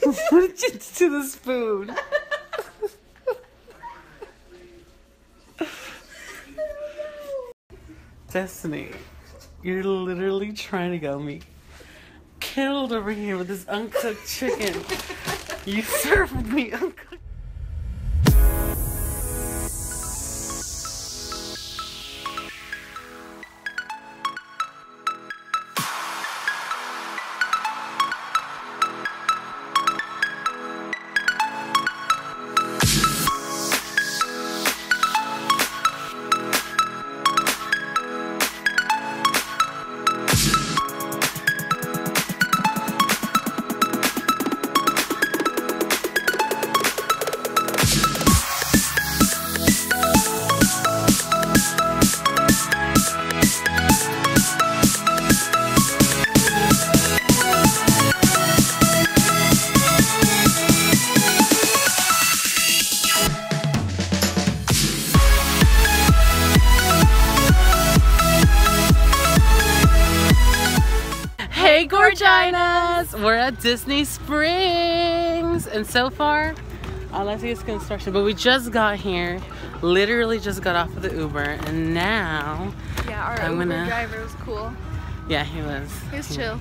What did you do to the spoon? Destiny, you're literally trying to get me killed over here with this uncooked chicken. You served me uncooked. Hey Gorginas! We're at Disney Springs, and so far all I see is construction, but we just got here, literally just got off of the Uber, and now our Uber driver was cool. Yeah, he was. He was chill.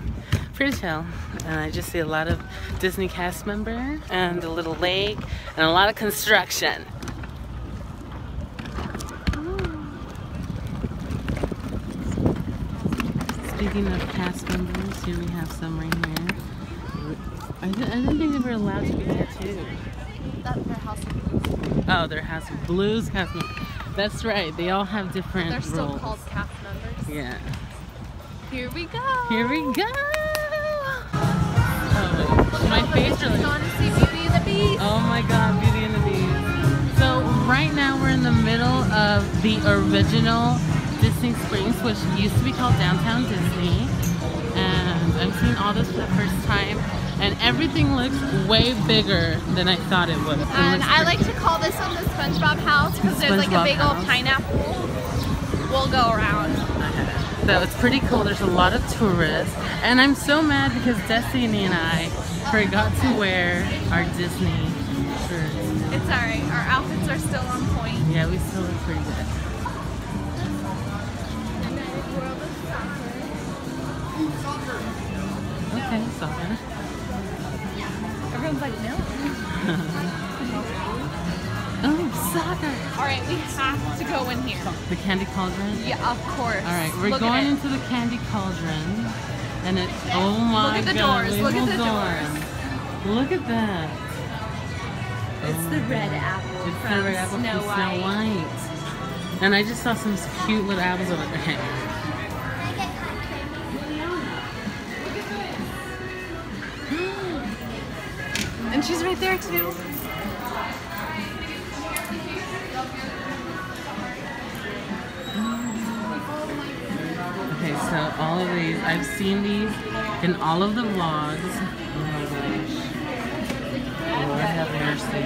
Pretty chill. And I just see a lot of Disney cast member and a little lake and a lot of construction. Speaking of cast members, here we have some right here. I didn't think they were allowed to be here too. That's their House of Blues. Oh, their House of Blues cast members. That's right. They all have different roles. They're still called cast members. Yeah. Here we go. Here we go. Oh, my face really. Going to see Beauty and the Beast. Oh my God, Beauty and the Beast. So right now we're in the middle of the original Disney Springs, which used to be called Downtown Disney, and I'm seeing all this for the first time, and everything looks way bigger than I thought it would. And I like to call this one the SpongeBob house because there's like a big old pineapple. We'll go around. So it's pretty cool. There's a lot of tourists, and I'm so mad because Destiny and I forgot to wear our Disney shirts. It's alright. Our outfits are still on point. Yeah, we still look pretty good. Okay, soccer. Everyone's like, no. Oh, soccer. Alright, we have to go in here. The Candy Cauldron? Yeah, of course. Alright, we're going into the Candy Cauldron. And it's, oh my God. Look at the doors. Look at the doors. Look at that. It's the red apple. It's the red apple from Snow White. And I just saw some cute little apples over there. And she's right there too. Okay, so all of these, I've seen these in all of the vlogs. Oh my gosh. Lord have mercy.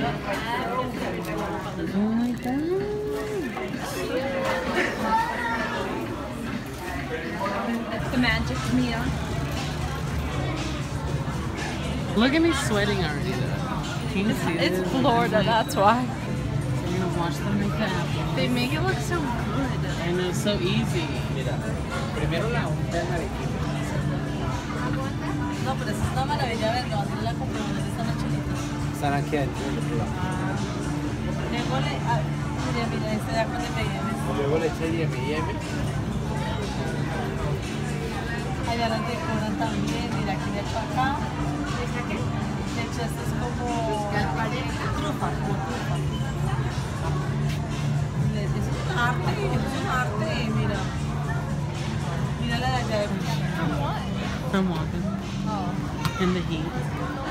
Oh my God. That's the magic meal. Look at me sweating already though. Can you see this? It's Florida, that's why. So you're gonna watch them make the apple. They make it look so good. I know, so easy. Primero la unta de arequipe. No, pero esa es una maravilla verlo. ¿Dónde la compró? ¿Dónde están las chinitas? Están aquí adentro. Luego le, mira, este de acá de M&M. Luego le eché M&M. Allá las decoran también. Mira, aquí de hecho acá. De hecho, esto es como trufa, como trufa. Es un arte, mira. Mira la de allá. From what? From walking. Oh. In the heat.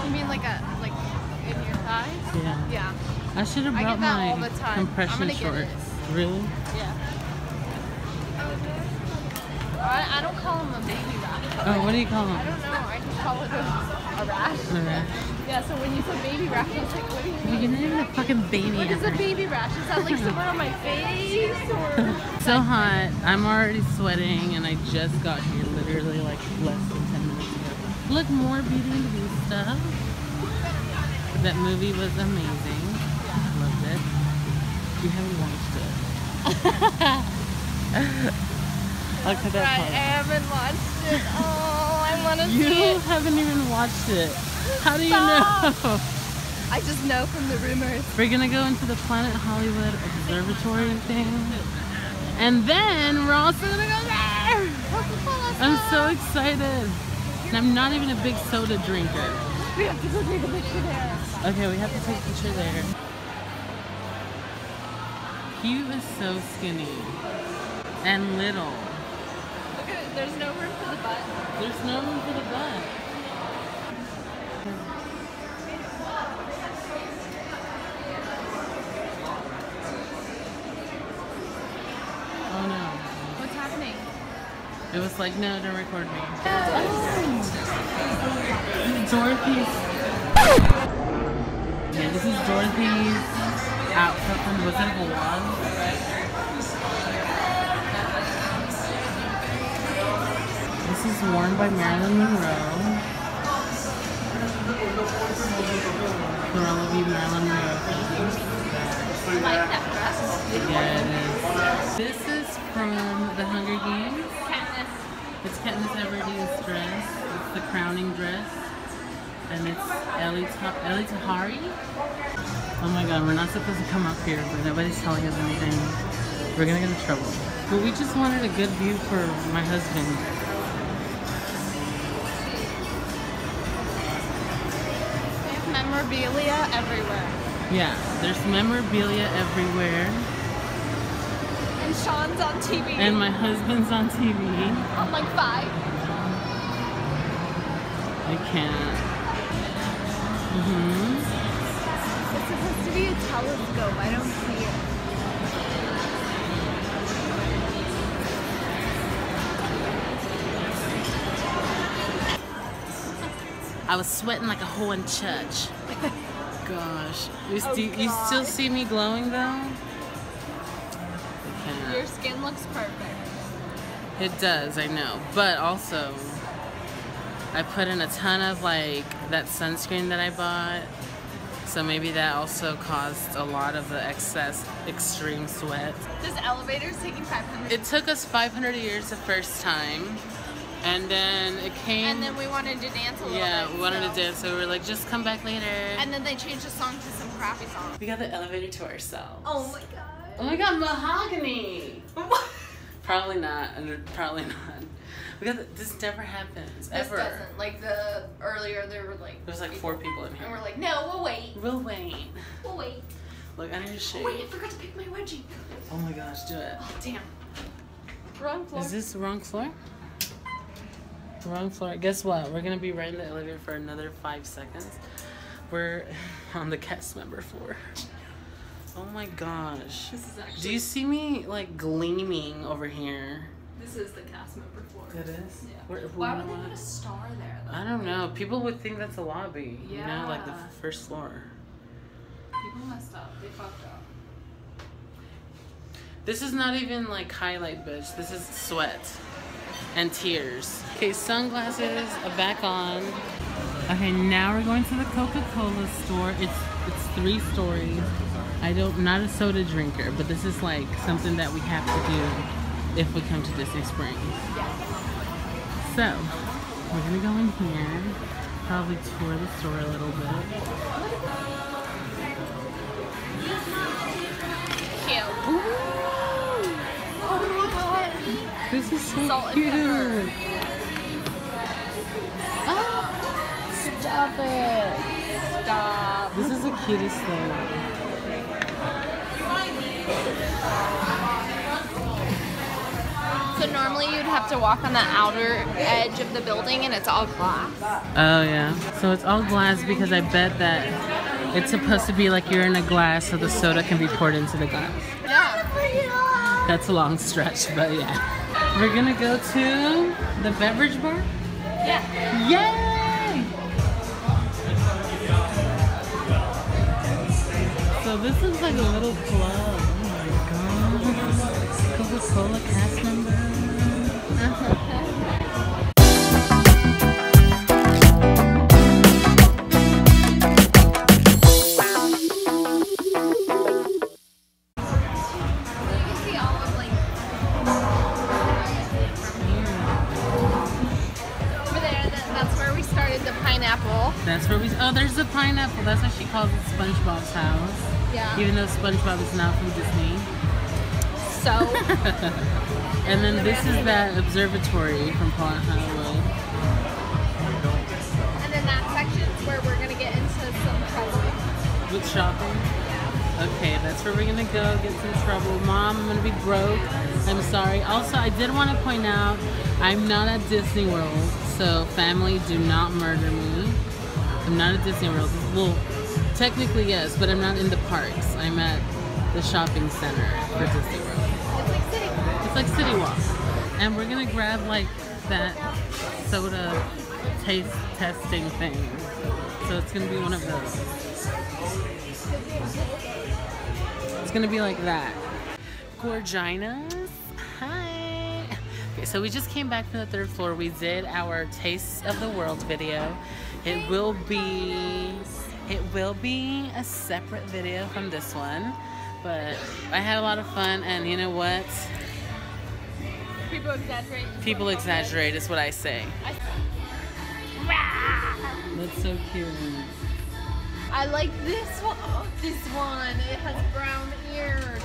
You mean like in your thighs? Yeah. Yeah. I should have I brought get that all my the time. compression shorts. Really? Yeah. I don't call them a baby rash. Oh, what do you call them? I don't know. I just call it a rash. A rash. Yeah, so when you said baby rash, I was like, what do you mean? You're not even a fucking baby. What is a baby rash? Is that like somewhere on my face? Or? So hot. I'm already sweating, and I just got here literally like less than 10 minutes ago. Look, more Beauty and the Beast stuff. That movie was amazing. Loved it. You haven't watched it. Look at that I part. haven't watched it. Oh, I want to see You it. haven't even watched it. How do you know? I just know from the rumors. We're gonna go into the Planet Hollywood Observatory thing. And then we're also gonna go there! Coca-Cola Store. I'm so excited. And I'm not even a big soda drinker. We have to go take a picture there. Okay, we have to take a picture there. Hugh is so skinny and little. Look at it. There's no room for the butt. There's no room for the butt. Oh no. What's happening? It was like, no, don't record me. Dorothy's. Yeah, this is Dorothy's outfit from Wizard of Oz. This is worn by Marilyn Monroe. For all of you Marilyn Monroe fans. I like that dress. Yeah, it is. This is from The Hunger Games. Katniss. It's Katniss Everdeen's dress. It's the crowning dress. And it's Ellie Tahari. Oh my god, we're not supposed to come up here, but nobody's telling us anything. We're gonna get in trouble. But we just wanted a good view for my husband. They have memorabilia everywhere. Yeah, there's memorabilia everywhere. And Sean's on TV. And my husband's on TV. On like 5. I can't. It's supposed to be a telescope. I don't see it. I was sweating like a whore in church. Gosh. You still see me glowing though? I can't. Your skin looks perfect. It does, I know. But also, I put in a ton of like that sunscreen that I bought. So maybe that also caused a lot of the excess extreme sweat. This elevator's taking 500. It took us 500 years the first time. And then it came. And then we wanted to dance a little bit. Yeah, we wanted to dance, so we were like, just come back later. And then they changed the song to some crappy song. We got the elevator to ourselves. Oh my god. Oh my god, mahogany! Probably not. Probably not. We got this never happens. This ever. doesn't. Like earlier there were like. There's like 4 people in here. And we're like, no, we'll wait. We'll wait. We'll wait. Look, I need to shave. Oh, wait, I forgot to pick my wedgie. Oh my gosh, do it. Oh, damn. Wrong floor. Is this the wrong floor? Wrong floor. Guess what? We're gonna be right in the elevator for another 5 seconds. We're on the cast member floor. Oh my gosh. This is actually. Do you see me like gleaming over here? This is the cast member floor. It is? Yeah. Why would they put a star there though? I don't know. People would think that's a lobby. You know, like the Yeah. first floor. People messed up. They fucked up. This is not even like highlight, bitch. This is sweat and tears. Okay, sunglasses are back on. Okay, now we're going to the Coca-Cola store. It's 3 stories. Not a soda drinker, but this is like something that we have to do if we come to Disney Springs. So, we're gonna go in here, probably tour the store a little bit. Cute. Oh my god! This is so Salt and cute! pepper. Ah, stop it! Stop. This is the cutest thing. So normally you'd have to walk on the outer edge of the building and it's all glass. Oh yeah. So it's all glass because I bet that it's supposed to be like you're in a glass so the soda can be poured into the glass. Yeah. That's a long stretch, but yeah. We're gonna go to the beverage bar? Yeah. Yay! So this is like a little club. Oh my god. Coca-Cola cast member. pineapple. That's where we. Oh, there's the pineapple. That's what she calls it, SpongeBob's house. Yeah. Even though SpongeBob is not from Disney. So. And then this is that observatory from Hollywood. And then that section's where we're gonna get into some trouble. With shopping? Yeah. Okay, that's where we're gonna go get some trouble. Mom, I'm gonna be broke. I'm sorry. Also, I did want to point out, I'm not at Disney World, so family, do not murder me. I'm not at Disney World. Well, technically yes, but I'm not in the parks. I'm at the shopping center for Disney World. It's like City Walk. And we're gonna grab like that soda taste testing thing. So it's gonna be one of those. It's gonna be like that. Gorginas. Hi. Okay, so we just came back from the 3rd floor. We did our Taste of the World video. It will be a separate video from this one. But I had a lot of fun, and you know what? People exaggerate. People exaggerate is what I say. That's so cute. I like this one. Oh, this one. It has brown ears.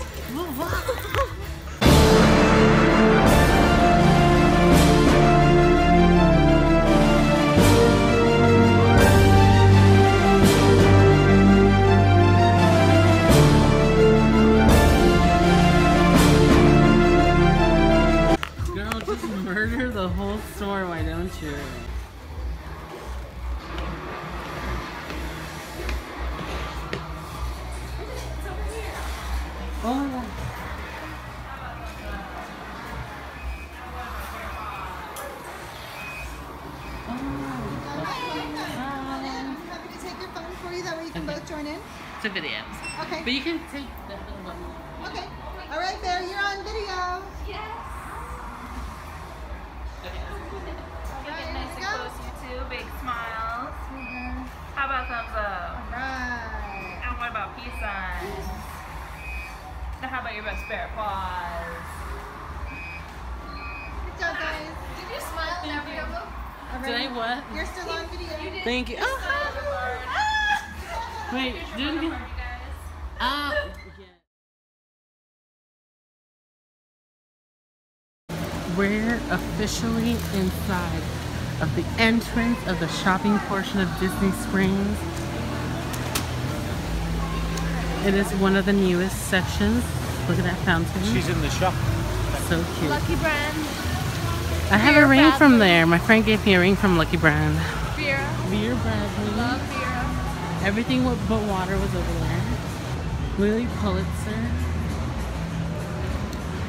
Girl, just murder the whole store, why don't you? Oh my god. Happy to take your phone for you, that way you can both join in. To videos. Okay. But you can take the little button. Okay. All right, Bear, you're on video. Yes. Get nice and close, you two. Big smiles. How about thumbs up? Right. And what about peace signs? Now how about your best bear paws? Good job, guys. Did you smile in every of them? All Did I right. what? You're still on video. Thank you. Oh, wait, do it again. Yeah. We're officially inside of the entrance of the shopping portion of Disney Springs. It is one of the newest sections. Look at that fountain. She's in the shop. So cute. Lucky Brand. I have a ring from there. My friend gave me a ring from Lucky Brand. Vera. Beer Bradley. Love Vera. Everything but water was over there. Lily Pulitzer.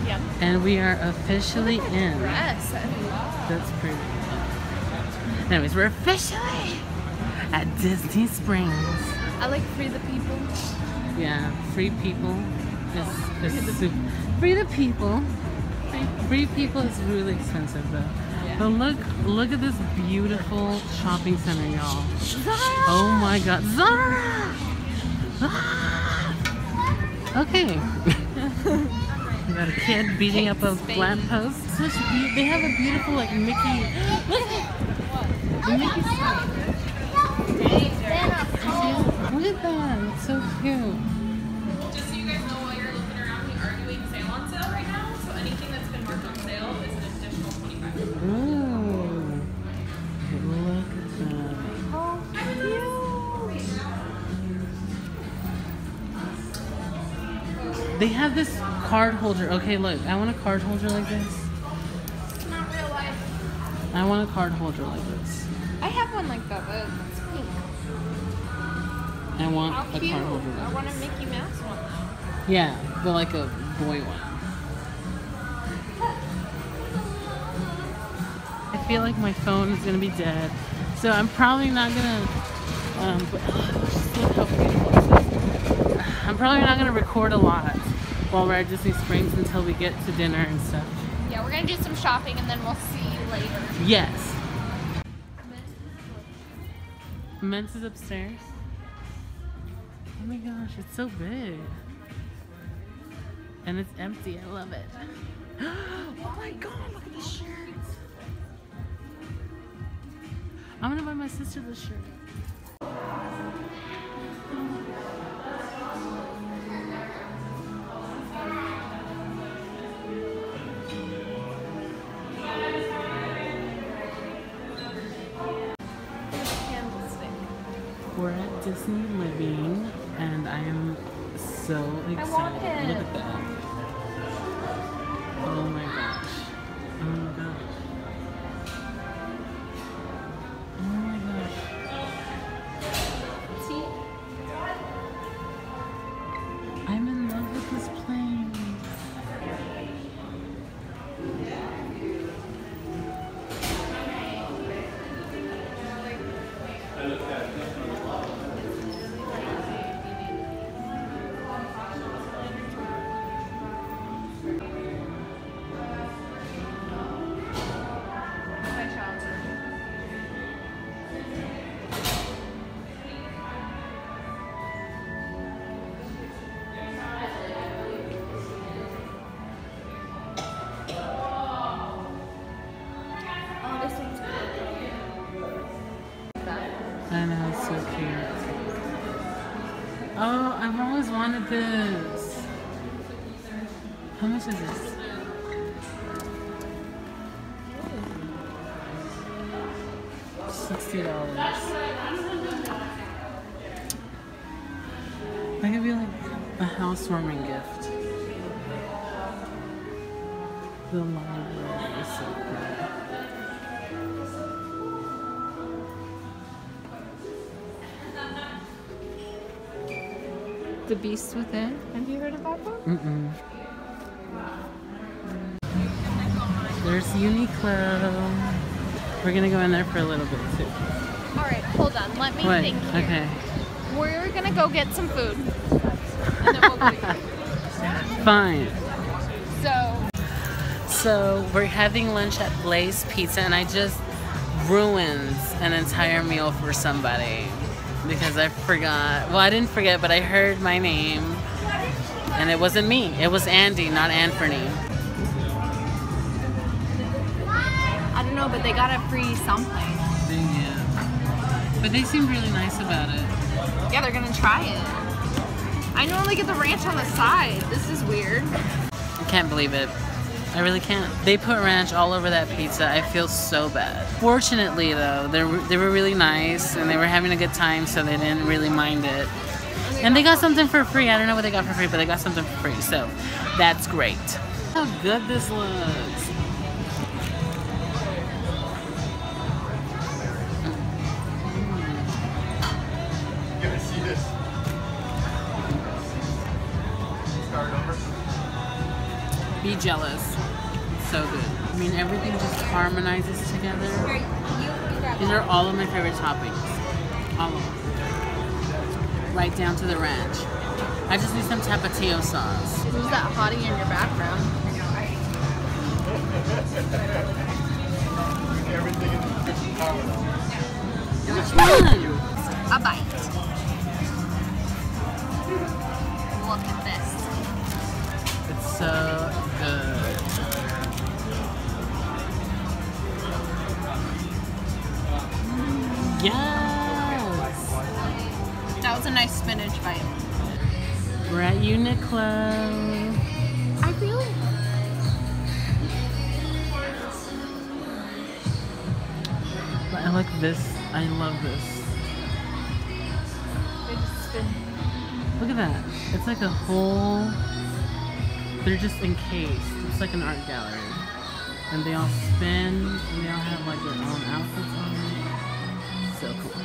Yep. And we are officially in. Dress. That's pretty. Anyways, we're officially at Disney Springs. I like Free the People. Yeah, free people is super. Free the people. Free people is really expensive though. Yeah. But look at this beautiful shopping center, y'all. Zara! Oh my god, Zara! Ah! Okay. We got a kid beating up a Spade. lamppost. They have a beautiful like Mickey. Look at Mickey. Look at that. It's so cute. Just so you guys know, while you're looking around, we are doing sale on sale right now. So anything that's been marked on sale is an additional $25. Ooh. Look at that. They have this card holder. Okay, look. I want a card holder like this. It's not real life. I want a card holder like this. I have one like that, but it's pink. I want How a cute. card holder I like want a this. Mickey Mouse one. Yeah, but like a boy one. I feel like my phone is gonna be dead, so I'm probably not gonna. Just look how beautiful this is. I'm probably not gonna record a lot while we're at Disney Springs until we get to dinner and stuff. Yeah, we're gonna do some shopping and then we'll see you later. Yes. Men's is upstairs. Oh my gosh, it's so big. And it's empty. I love it. Oh my god, look at the shirts. I'm gonna buy my sister this shirt. We're at Disney Living, and I am so excited. Look at that. Oh my gosh. Oh my gosh. Oh my gosh. See? I'm in love with this plane. I know, it's so cute. Oh, I've always wanted this. How much is this? $60. That could be like a housewarming gift. The library is so cool. The Beast Within. Have you heard of that book? Mm-mm. There's Uniqlo. We're gonna go in there for a little bit too. Alright, hold on. Let me What? think here. Okay. We're gonna go get some food. And then we'll go eat. Fine. So, we're having lunch at Blaze Pizza, and I just ruined an entire meal for somebody because I forgot. Well, I didn't forget, but I heard my name, and it wasn't me. It was Andy, not ANFERNE. I don't know, but they got a free something. Yeah. But they seemed really nice about it. Yeah, they're gonna try it. I normally get the ranch on the side. This is weird. I can't believe it. I really can't. They put ranch all over that pizza. I feel so bad. Fortunately, though, they were really nice, and they were having a good time, so they didn't really mind it. And they got something for free. I don't know what they got for free, but they got something for free, so that's great. How good this looks. You gotta see this. Start over. Be jealous. It's so good. I mean, everything just harmonizes together. These are all of my favorite toppings. All of them. Right down to the ranch. I just need some tapatio sauce. Who's that hottie in your background? Everything in the kitchen power. Which one? A bite. Look at this. It's so good. Yes! That was a nice spinach bite. We're at Uniqlo. I really... But I like this. I love this. They just spin. Look at that. It's like a whole... They're just encased. It's like an art gallery. And they all spin, and they all have like their own outfits on it. So cool.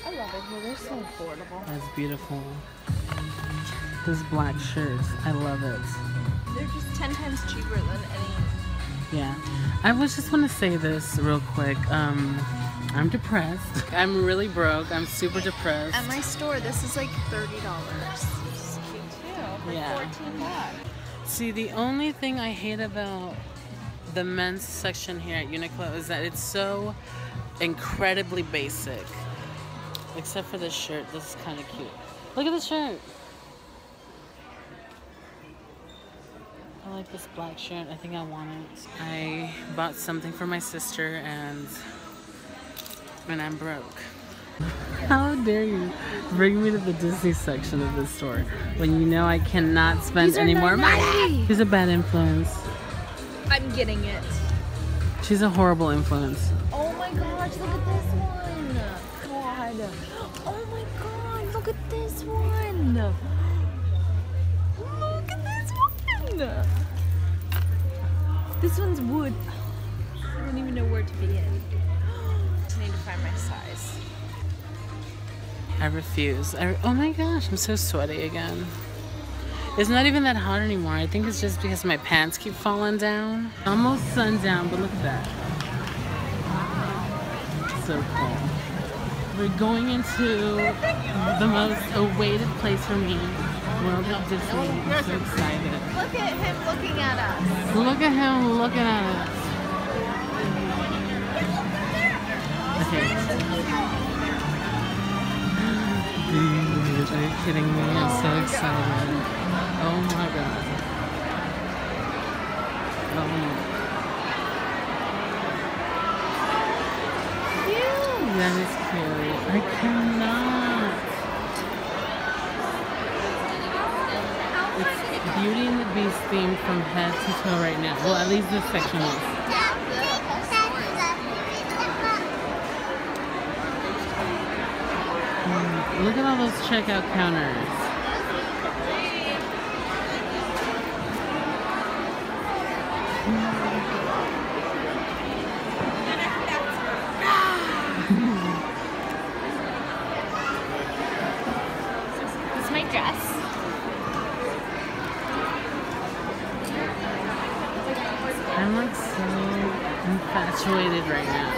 I love it here. They're so affordable. That's beautiful. This black shirt. I love it. They're just 10 times cheaper than any... Yeah. I just want to say this real quick. I'm depressed. I'm really broke. I'm super depressed. At my store, this is like $30. This is cute too. For Yeah. 14 bucks. See, the only thing I hate about the men's section here at Uniqlo is that it's so incredibly basic. Except for this shirt. This is kind of cute. Look at the shirt. like this black shirt. I think I want it. I bought something for my sister and I'm broke. How dare you bring me to the Disney section of this store when you know I cannot spend any more money? She's a bad influence. I'm getting it. She's a horrible influence. Oh my gosh, look at this one. God. Oh my god, look at this one. Look at this one. This one's wood. I don't even know where to begin. I need to find my size. I refuse. Oh my gosh, I'm so sweaty again. It's not even that hot anymore. I think it's just because my pants keep falling down. Almost sundown, but look at that. So cool. We're going into the most awaited place for me, World of Disney. I'm so excited. Look at him looking at us. Look at him looking at us. Okay. Dude, are you kidding me? I'm so excited. Oh my god. That is cute. I cannot. It's Beauty and the Beast themed from head to toe right now. Well, at least this section is. Look at all those checkout counters. This is my dress. I'm like so infatuated right now.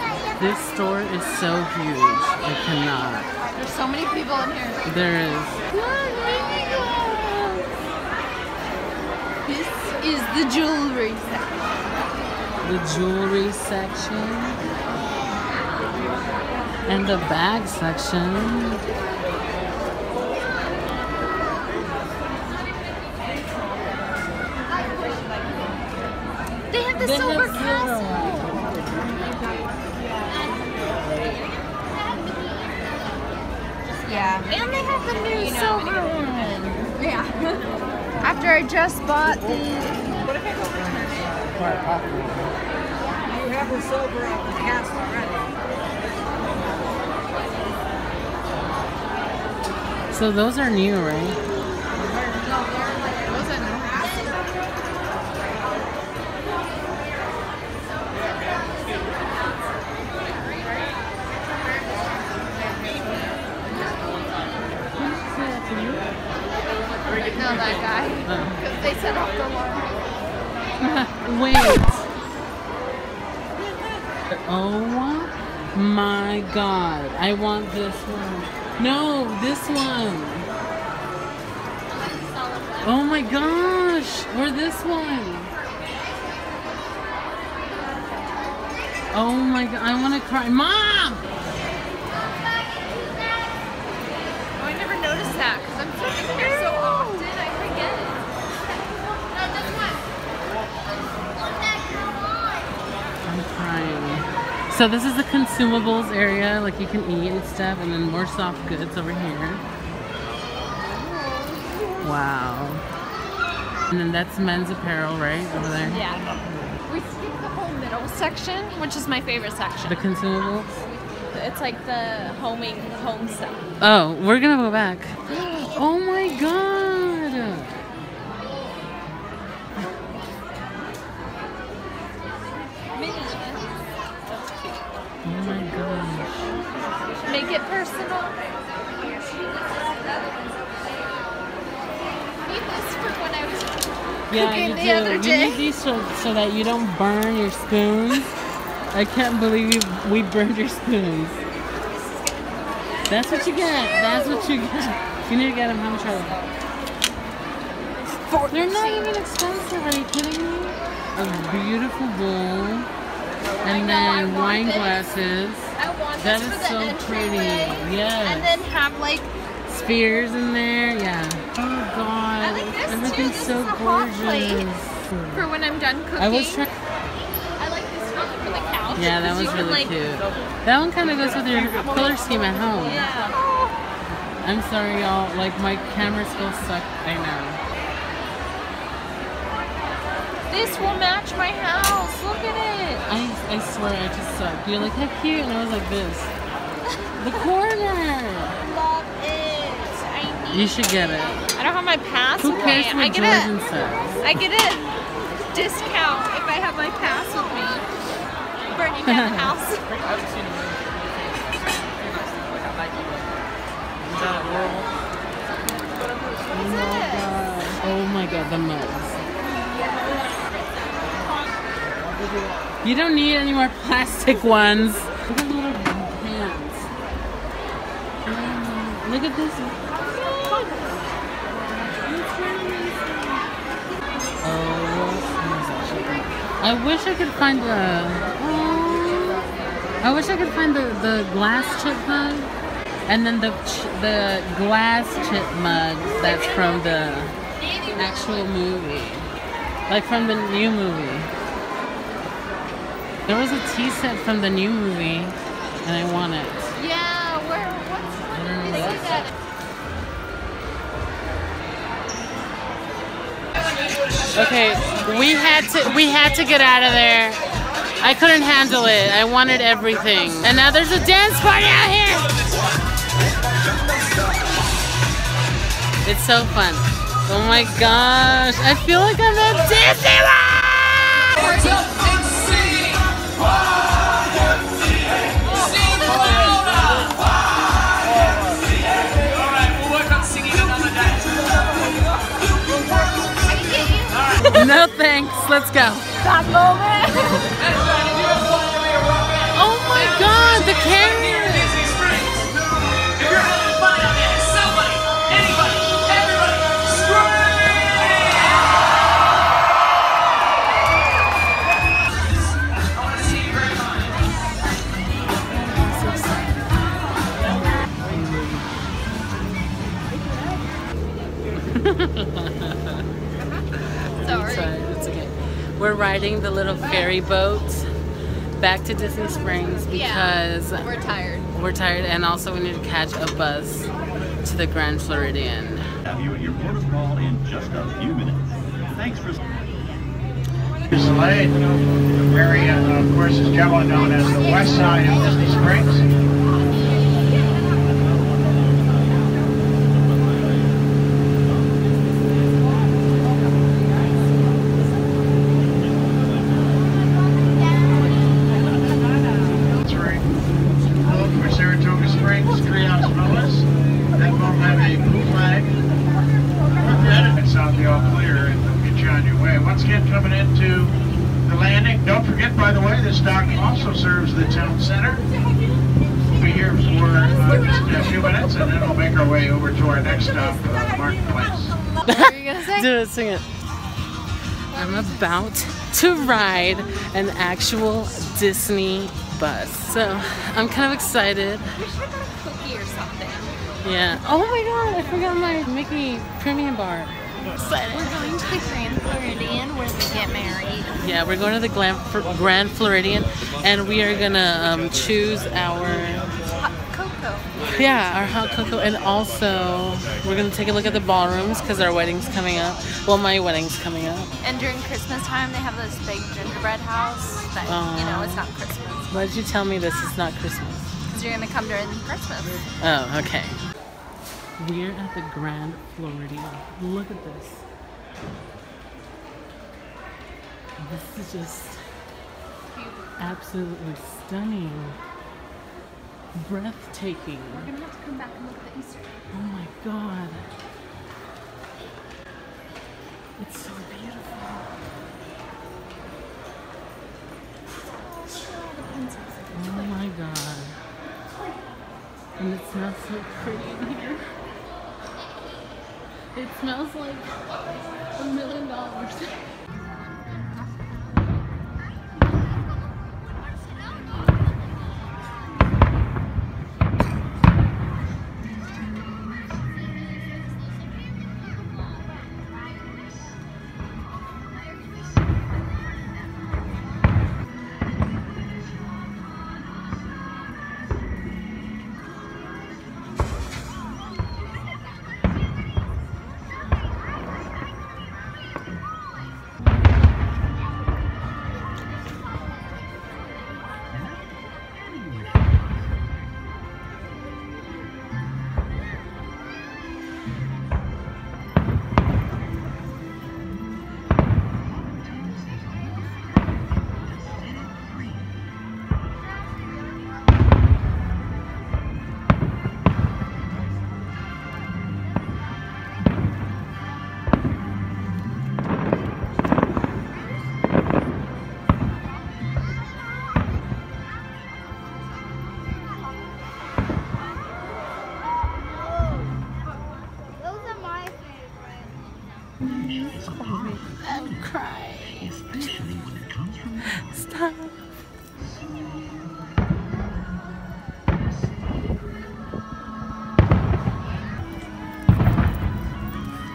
This store is so huge. I cannot. There's so many people in here. There is. This is the jewelry section. The jewelry section. And the bag section. They have the silver castle. Yeah. And they have the new silver one. Yeah. After I just bought the... What if I go return it? You have the silver of the castle already. So those are new, right? No, that guy. Because they set off the alarm. Wait. Oh my god. I want this one. No, this one. Oh my gosh. Or this one. Oh my god. I want to cry. Mom! Oh, I never noticed that because I'm sitting here so often. I forget it. No, this one. I'm crying. So this is the consumables area, like you can eat and stuff, and then more soft goods over here. Wow. And then that's men's apparel, right? Over there. Yeah. We skipped the whole middle section, which is my favorite section. The consumables? It's like the home stuff. Oh, we're gonna go back. Oh my god! Oh my gosh. Make it personal. I need this for when I was cooking the other day. You need these so that you don't burn your spoons. I can't believe we burned your spoons. That's what you get. That's what you get. You need to get them. How much are they? They're not even expensive. Are you kidding me? A beautiful bowl. And then wine glasses. I want That this is for the so pretty. entryway. Yes. And then have like spheres in there. Yeah. Oh god. I like this Everything's too. This so is a hot plate gorgeous. for done cooking. I was trying. I like this one for the couch. Yeah, that was really cute. That one kind of goes with your color scheme at home. Yeah. I'm sorry, y'all. Like, my camera skills suck. I know. This will match my house. Look at it. I swear I just suck. You're like, how cute? And I was like this. The corner. Love it. I need You should get it. I don't have my pass Who with cares me. what Jordan says? I get a discount if I have my pass with me. Burning down the house. Oh my god, the mugs. You don't need any more plastic ones. Look at little pants. Look at this. Oh, I wish I could find the. I wish I could find the glass chip mug, and then the glass chip mug that's from the actual movie, like from the new movie. There was a tea set from the new movie, and I want it. Yeah, what's that? Okay, we had to get out of there. I couldn't handle it. I wanted everything. And now there's a dance party out here. It's so fun. Oh my gosh. I feel like I'm at Disney World! No thanks. Let's go. That moment. Oh my god, the carrier! If you're having fun out there, somebody, anybody, everybody, I want to see you very Sorry. It's okay. We're riding the little ferry boat back to Disney Springs because we're tired. We're tired, and also we need to catch a bus to the Grand Floridian. Have you at your port of call in just a few minutes. Thanks for. Spade area, of course, is generally known as the west side of Disney Springs. Coming into the landing. Don't forget, by the way, this dock also serves the town center. We'll be here for just a few minutes, and then we'll make our way over to our next stop, Marketplace. What are you gonna say? Do it, sing it. I'm about to ride an actual Disney bus, so I'm kind of excited. We should have got a cookie or something. Yeah. Oh my god, I forgot my Mickey premium bar. We're going to the Grand Floridian where they get married. Yeah, we're going to the Grand Floridian, and we are gonna choose our Hot cocoa. Yeah, our hot cocoa, and also we're gonna take a look at the ballrooms because our wedding's coming up. Well, my wedding's coming up. And during Christmas time, they have this big gingerbread house that, you know, it's not Christmas. Why did you tell me this is not Christmas? Because you're going to come during Christmas. Oh, okay. We're at the Grand Floridian. Look at this. This is just absolutely stunning. Breathtaking. We're going to have to come back and look at the Easter egg. Oh my god. It's so beautiful. Oh my god. And it smells so pretty in here. It smells like $1 million.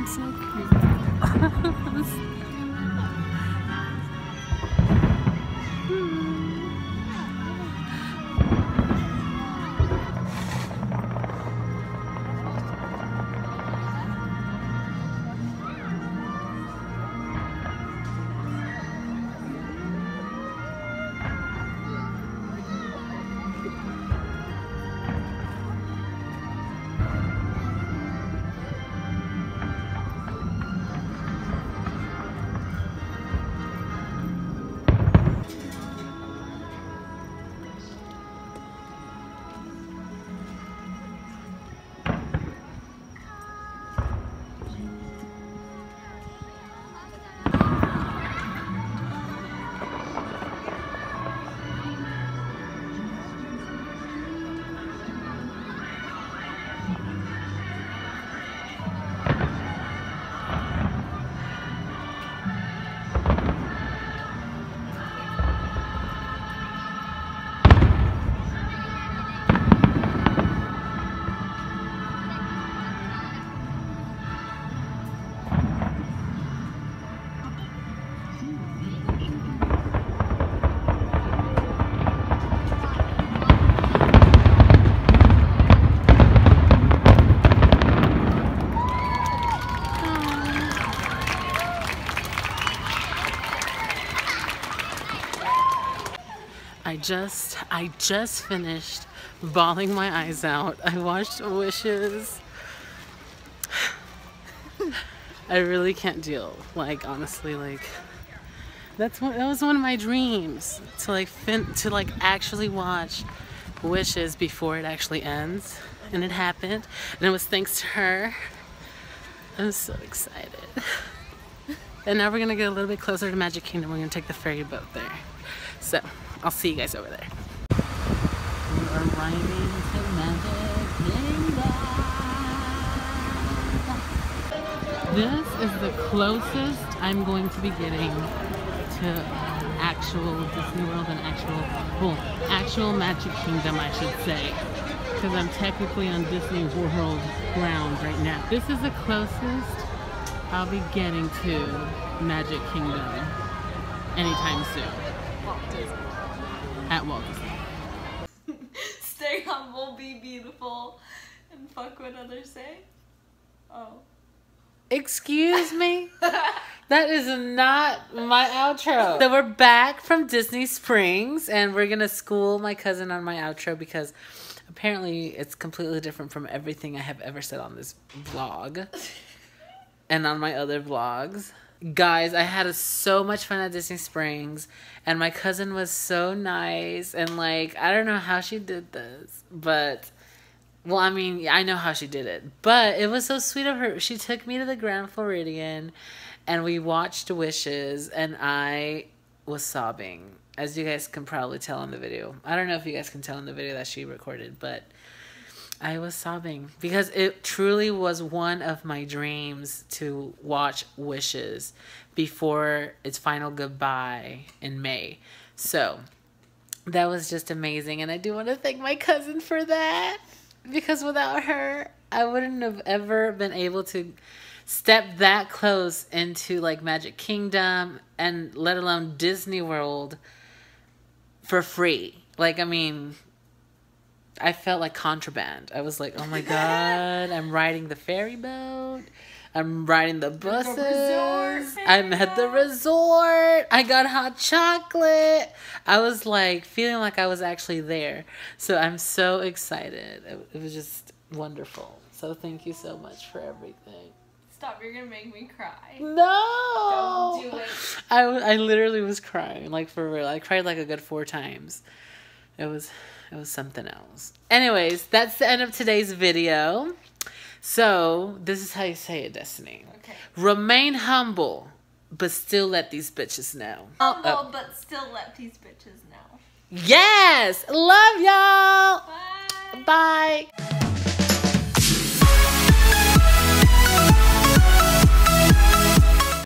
It's so cute. I just finished bawling my eyes out. I watched Wishes. I really can't deal. Like, honestly, like that was one of my dreams, to like actually watch Wishes before it actually ends, and it happened, and it was thanks to her. I'm so excited. And now we're gonna get a little bit closer to Magic Kingdom. We're gonna take the ferry boat there. So I'll see you guys over there. We're arriving to Magic Kingdom. This is the closest I'm going to be getting to actual Disney World and actual Magic Kingdom, I should say, because I'm technically on Disney World ground right now. This is the closest I'll be getting to Magic Kingdom anytime soon. Walt Disney. At Walt Disney. Stay humble, be beautiful, and fuck what others say. Oh. Excuse me? That is not my outro. So we're back from Disney Springs, and we're gonna school my cousin on my outro because apparently it's completely different from everything I have ever said on this vlog and on my other vlogs. Guys, I had so much fun at Disney Springs, and my cousin was so nice, and like, I don't know how she did this, but, well, I mean, I know how she did it, but it was so sweet of her. She took me to the Grand Floridian, and we watched Wishes, and I was sobbing, as you guys can probably tell in the video. I don't know if you guys can tell in the video that she recorded, but I was sobbing because it truly was one of my dreams to watch Wishes before its final goodbye in May. So that was just amazing, and I do want to thank my cousin for that, because without her I wouldn't have ever been able to step that close into like Magic Kingdom, and let alone Disney World for free. Like, I mean, I felt like contraband. I was like, oh my god, I'm riding the ferry boat. I'm riding the buses. I'm at the resort. I got hot chocolate. I was like feeling like I was actually there. So I'm so excited. It was just wonderful. So thank you so much for everything. Stop, you're gonna make me cry. No! Don't do it. I literally was crying, like for real. I cried like a good 4 times. It was something else. Anyways, that's the end of today's video. So, this is how you say it, Destiny. Okay. Remain humble, but still let these bitches know. Humble, but still let these bitches know. Yes! Love y'all! Bye! Bye!